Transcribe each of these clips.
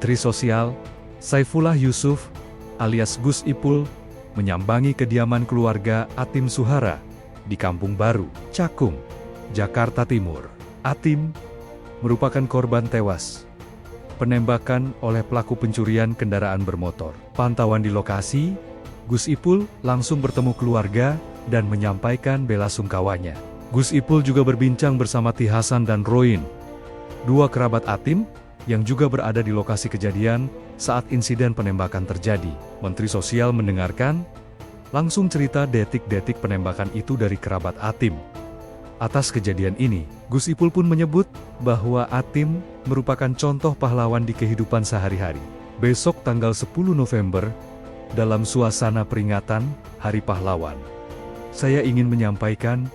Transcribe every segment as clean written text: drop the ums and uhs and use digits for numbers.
Menteri Sosial, Saifullah Yusuf, alias Gus Ipul, menyambangi kediaman keluarga Atim Suhara di Kampung Baru, Cakung, Jakarta Timur. Atim merupakan korban tewas penembakan oleh pelaku pencurian kendaraan bermotor. Pantauan di lokasi, Gus Ipul langsung bertemu keluarga dan menyampaikan bela sungkawanya. Gus Ipul juga berbincang bersama Ti Hasan dan Roin, dua kerabat Atim yang juga berada di lokasi kejadian saat insiden penembakan terjadi. Menteri Sosial mendengarkan langsung cerita detik-detik penembakan itu dari kerabat Atim. Atas kejadian ini, Gus Ipul pun menyebut bahwa Atim merupakan contoh pahlawan di kehidupan sehari-hari. Besok tanggal 10 November, dalam suasana peringatan Hari Pahlawan, saya ingin menyampaikan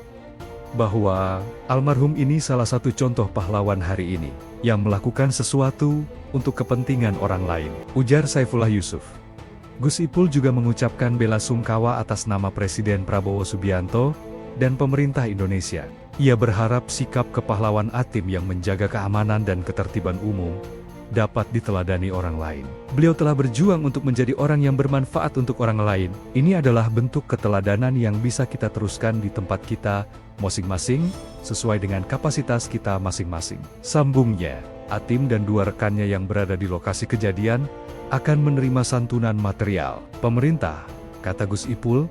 bahwa almarhum ini salah satu contoh pahlawan hari ini, yang melakukan sesuatu untuk kepentingan orang lain, ujar Saifullah Yusuf. Gus Ipul juga mengucapkan bela sungkawa atas nama Presiden Prabowo Subianto dan pemerintah Indonesia. Ia berharap sikap kepahlawan Atim yang menjaga keamanan dan ketertiban umum dapat diteladani orang lain. Beliau telah berjuang untuk menjadi orang yang bermanfaat untuk orang lain. Ini adalah bentuk keteladanan yang bisa kita teruskan di tempat kita masing-masing, sesuai dengan kapasitas kita masing-masing. Sambungnya, Atim dan dua rekannya yang berada di lokasi kejadian akan menerima santunan material. Pemerintah, kata Gus Ipul,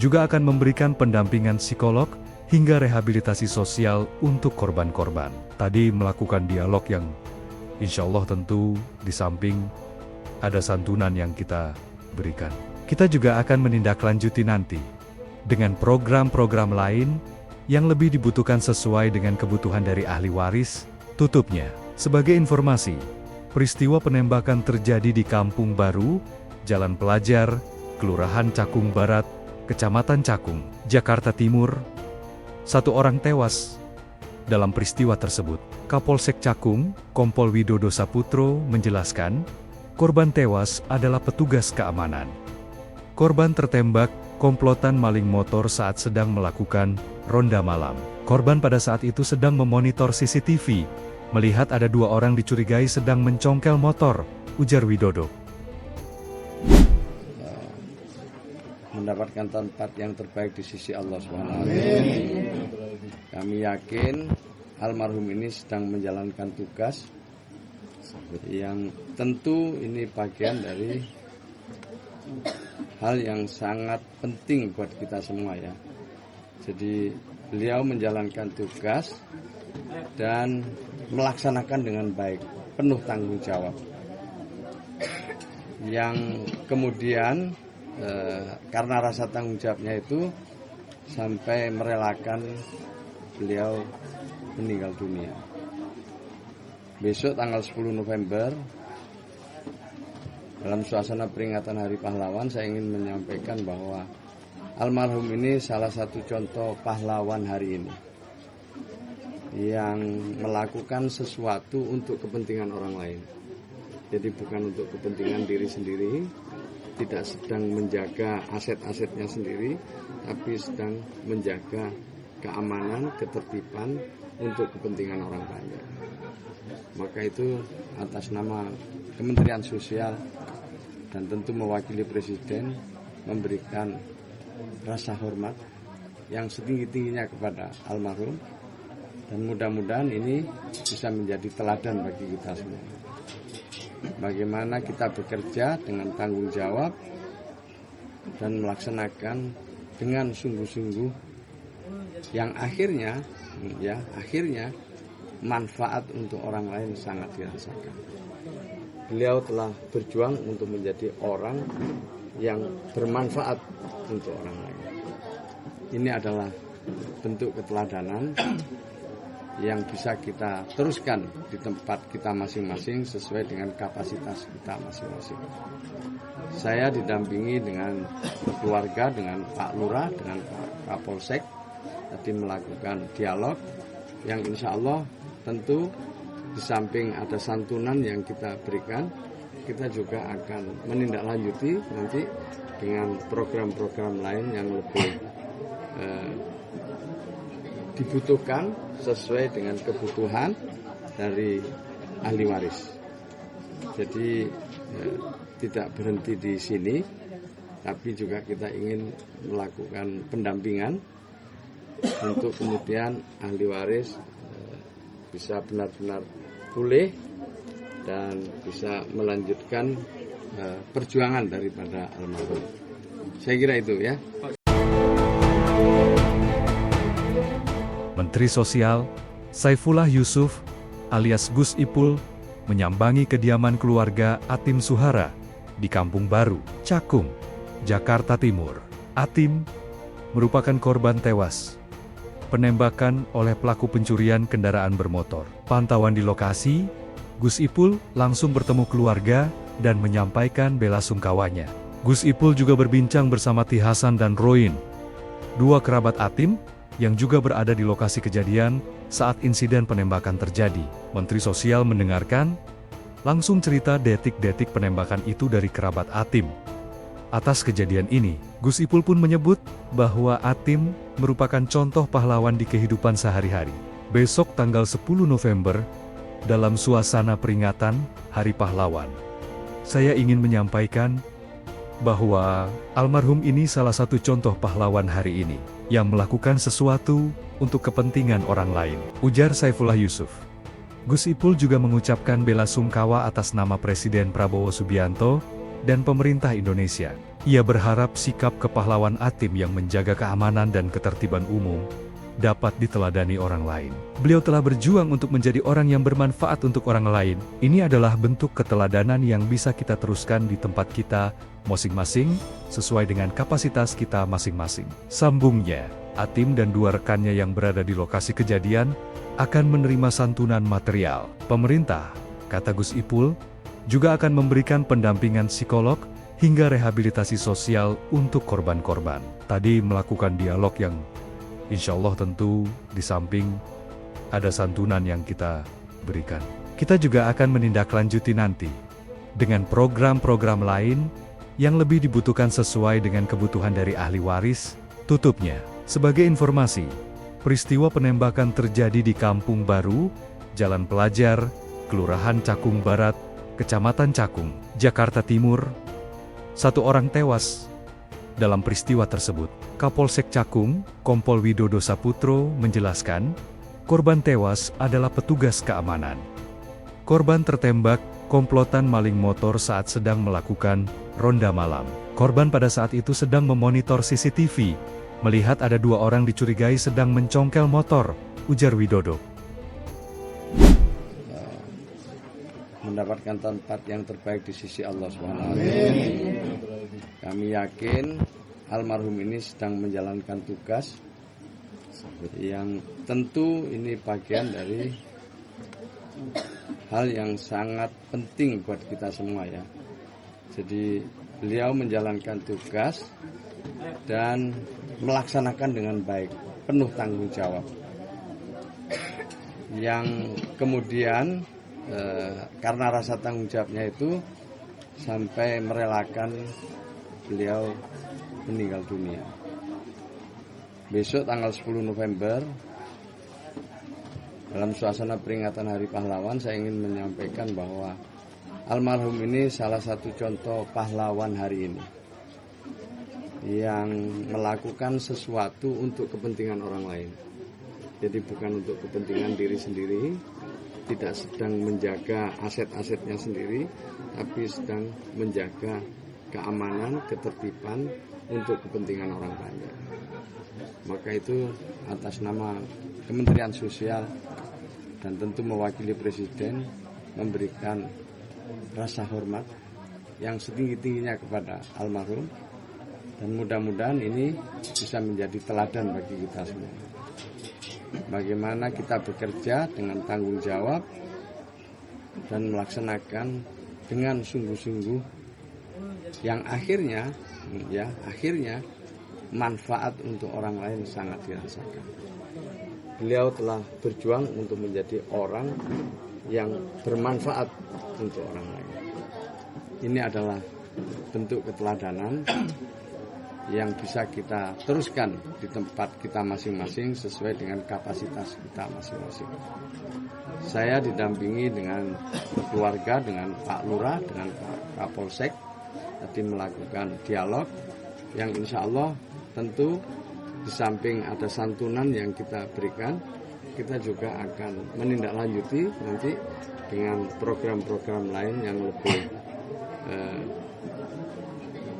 juga akan memberikan pendampingan psikolog hingga rehabilitasi sosial untuk korban-korban. Tadi melakukan dialog yang insya Allah tentu di samping ada santunan yang kita berikan. Kita juga akan menindaklanjuti nanti dengan program-program lain yang lebih dibutuhkan sesuai dengan kebutuhan dari ahli waris. Tutupnya, sebagai informasi, peristiwa penembakan terjadi di Kampung Baru, Jalan Pelajar, Kelurahan Cakung Barat, Kecamatan Cakung, Jakarta Timur. 1 orang tewas dalam peristiwa tersebut. Kapolsek Cakung, Kompol Widodo Saputro menjelaskan, korban tewas adalah petugas keamanan. Korban tertembak komplotan maling motor saat sedang melakukan ronda malam. Korban pada saat itu sedang memonitor CCTV, melihat ada 2 orang dicurigai sedang mencongkel motor, ujar Widodo. Mendapatkan tempat yang terbaik di sisi Allah SWT. Kami yakin almarhum ini sedang menjalankan tugas yang tentu ini bagian dari hal yang sangat penting buat kita semua ya. Jadi beliau menjalankan tugas dan melaksanakan dengan baik, penuh tanggung jawab. Yang kemudian karena rasa tanggung jawabnya itu sampai merelakan beliau meninggal dunia. Besok tanggal 10 November dalam suasana peringatan Hari Pahlawan, saya ingin menyampaikan bahwa almarhum ini salah satu contoh pahlawan hari ini yang melakukan sesuatu untuk kepentingan orang lain. Jadi bukan untuk kepentingan diri sendiri, tidak sedang menjaga aset-asetnya sendiri, tapi sedang menjaga keamanan, ketertiban untuk kepentingan orang banyak. Maka itu atas nama Kementerian Sosial dan tentu mewakili Presiden memberikan rasa hormat yang setinggi-tingginya kepada almarhum, dan mudah-mudahan ini bisa menjadi teladan bagi kita semua. Bagaimana kita bekerja dengan tanggung jawab dan melaksanakan dengan sungguh-sungguh yang akhirnya manfaat untuk orang lain sangat dirasakan. Beliau telah berjuang untuk menjadi orang yang bermanfaat untuk orang lain. Ini adalah bentuk keteladanan yang bisa kita teruskan di tempat kita masing-masing sesuai dengan kapasitas kita masing-masing. Saya didampingi dengan keluarga, dengan Pak Lurah, dengan Pak Kapolsek, tadi melakukan dialog yang insya Allah tentu di samping ada santunan yang kita berikan, kita juga akan menindaklanjuti nanti dengan program-program lain yang lebih dibutuhkan sesuai dengan kebutuhan dari ahli waris. Jadi tidak berhenti di sini, tapi juga kita ingin melakukan pendampingan untuk kemudian ahli waris bisa benar-benar pulih dan bisa melanjutkan perjuangan daripada almarhum. Saya kira itu ya. Menteri Sosial Saifullah Yusuf alias Gus Ipul menyambangi kediaman keluarga Atim Suhara di Kampung Baru, Cakung, Jakarta Timur. Atim merupakan korban tewas penembakan oleh pelaku pencurian kendaraan bermotor. Pantauan di lokasi, Gus Ipul langsung bertemu keluarga dan menyampaikan bela sungkawanya. Gus Ipul juga berbincang bersama Ti Hasan dan Roin, dua kerabat Atim yang juga berada di lokasi kejadian saat insiden penembakan terjadi. Menteri Sosial mendengarkan langsung cerita detik-detik penembakan itu dari kerabat Atim. Atas kejadian ini, Gus Ipul pun menyebut bahwa Atim merupakan contoh pahlawan di kehidupan sehari-hari. Besok tanggal 10 November, dalam suasana peringatan Hari Pahlawan, saya ingin menyampaikan bahwa almarhum ini salah satu contoh pahlawan hari ini, yang melakukan sesuatu untuk kepentingan orang lain, ujar Saifullah Yusuf. Gus Ipul juga mengucapkan bela sungkawa atas nama Presiden Prabowo Subianto dan pemerintah Indonesia. Ia berharap sikap kepahlawan Atim yang menjaga keamanan dan ketertiban umum dapat diteladani orang lain. Beliau telah berjuang untuk menjadi orang yang bermanfaat untuk orang lain. Ini adalah bentuk keteladanan yang bisa kita teruskan di tempat kita masing-masing, sesuai dengan kapasitas kita masing-masing. Sambungnya, Atim dan dua rekannya yang berada di lokasi kejadian akan menerima santunan material. Pemerintah, kata Gus Ipul, juga akan memberikan pendampingan psikolog hingga rehabilitasi sosial untuk korban-korban. Tadi melakukan dialog yang insya Allah tentu di samping ada santunan yang kita berikan, kita juga akan menindaklanjuti nanti dengan program-program lain yang lebih dibutuhkan sesuai dengan kebutuhan dari ahli waris. Tutupnya, sebagai informasi, peristiwa penembakan terjadi di Kampung Baru, Jalan Pelajar, Kelurahan Cakung Barat, Kecamatan Cakung, Jakarta Timur. 1 orang tewas dalam peristiwa tersebut. Kapolsek Cakung, Kompol Widodo Saputro menjelaskan, korban tewas adalah petugas keamanan. Korban tertembak komplotan maling motor saat sedang melakukan ronda malam. Korban pada saat itu sedang memonitor CCTV, melihat ada 2 orang dicurigai sedang mencongkel motor, ujar Widodo. Mendapatkan tempat yang terbaik di sisi Allah SWT. Kami yakin almarhum ini sedang menjalankan tugas yang tentu ini bagian dari hal yang sangat penting buat kita semua ya. Jadi beliau menjalankan tugas dan melaksanakan dengan baik, penuh tanggung jawab. Yang kemudian karena rasa tanggung jawabnya itu sampai merelakan beliau meninggal dunia. Besok tanggal 10 November dalam suasana peringatan Hari Pahlawan, saya ingin menyampaikan bahwa almarhum ini salah satu contoh pahlawan hari ini yang melakukan sesuatu untuk kepentingan orang lain. Jadi bukan untuk kepentingan diri sendiri, tidak sedang menjaga aset-asetnya sendiri, tapi sedang menjaga keamanan, ketertiban untuk kepentingan orang banyak. Maka itu atas nama Kementerian Sosial dan tentu mewakili Presiden memberikan rasa hormat yang setinggi-tingginya kepada almarhum, dan mudah-mudahan ini bisa menjadi teladan bagi kita semua. Bagaimana kita bekerja dengan tanggung jawab dan melaksanakan dengan sungguh-sungguh yang akhirnya manfaat untuk orang lain sangat dirasakan. Beliau telah berjuang untuk menjadi orang yang bermanfaat untuk orang lain. Ini adalah bentuk keteladanan yang bisa kita teruskan di tempat kita masing-masing sesuai dengan kapasitas kita masing-masing. saya didampingi dengan keluarga, dengan Pak Lurah, dengan Pak Kapolsek, tadi melakukan dialog yang insya Allah tentu di samping ada santunan yang kita berikan, kita juga akan menindaklanjuti nanti dengan program-program lain yang lebih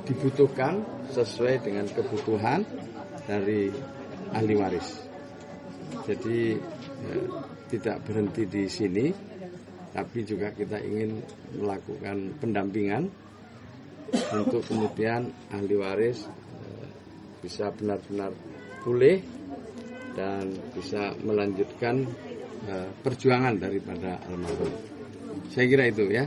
dibutuhkan sesuai dengan kebutuhan dari ahli waris. Jadi tidak berhenti di sini, tapi juga kita ingin melakukan pendampingan untuk kemudian ahli waris bisa benar-benar pulih dan bisa melanjutkan perjuangan daripada almarhum. Saya kira itu ya.